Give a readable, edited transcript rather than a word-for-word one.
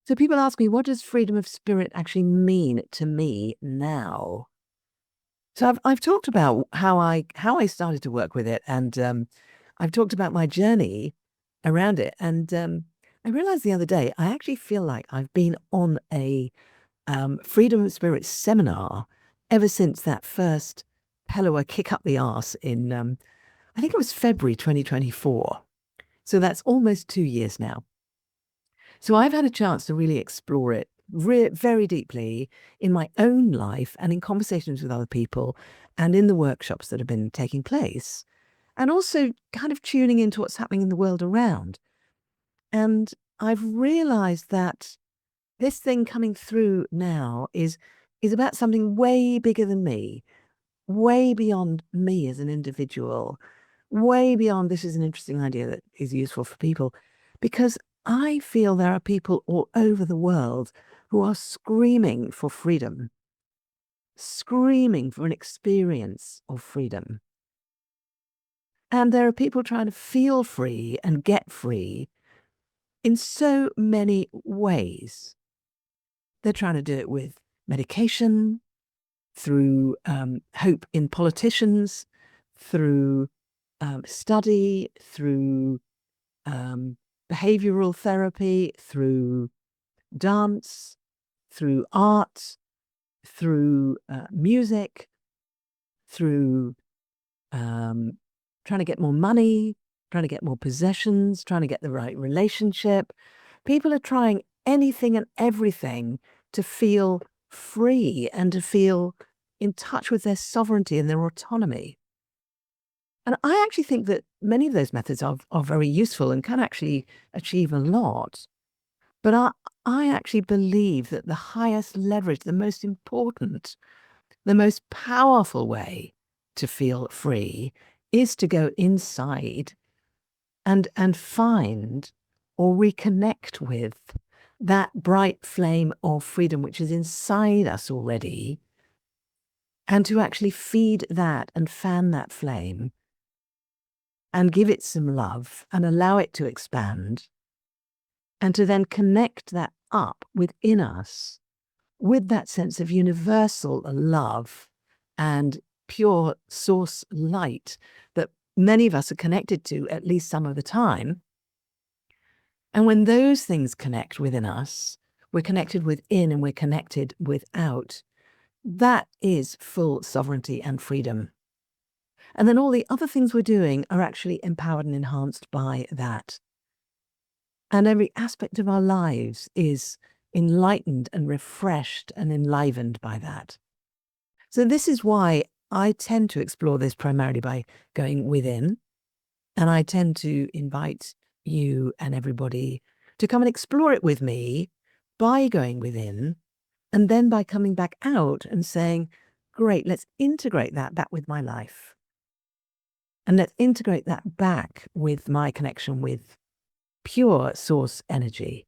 So people ask me, what does freedom of spirit actually mean to me now? So I've talked about how I started to work with it, and I've talked about my journey around it. And I realized the other day I actually feel like I've been on a freedom of spirit seminar ever since that first Pellower kick up the arse in I think it was February 2024. So that's almost 2 years now. So I've had a chance to really explore it very deeply in my own life and in conversations with other people and in the workshops that have been taking place, and also kind of tuning into what's happening in the world around. And I've realized that this thing coming through now is about something way bigger than me, way beyond me as an individual, way beyond this is an interesting idea that is useful for people, because I feel there are people all over the world who are screaming for freedom, screaming for an experience of freedom. And there are people trying to feel free and get free in so many ways. They're trying to do it with medication, through hope in politicians, through study, through behavioral therapy, through dance, through art, through music, through trying to get more money, trying to get more possessions, trying to get the right relationship. People are trying anything and everything to feel free and to feel in touch with their sovereignty and their autonomy. And I actually think that many of those methods are very useful and can actually achieve a lot. But I actually believe that the highest leverage, the most important, the most powerful way to feel free is to go inside and find or reconnect with that bright flame of freedom which is inside us already, and to actually feed that and fan that flame and give it some love and allow it to expand, and to then connect that up within us with that sense of universal love and pure source light that many of us are connected to at least some of the time. And when those things connect within us, we're connected within and we're connected without. That is full sovereignty and freedom. And then all the other things we're doing are actually empowered and enhanced by that. And every aspect of our lives is enlightened and refreshed and enlivened by that. So this is why I tend to explore this primarily by going within. And I tend to invite you and everybody to come and explore it with me by going within, and then by coming back out and saying, great, let's integrate that back with my life. And let's integrate that back with my connection with pure source energy.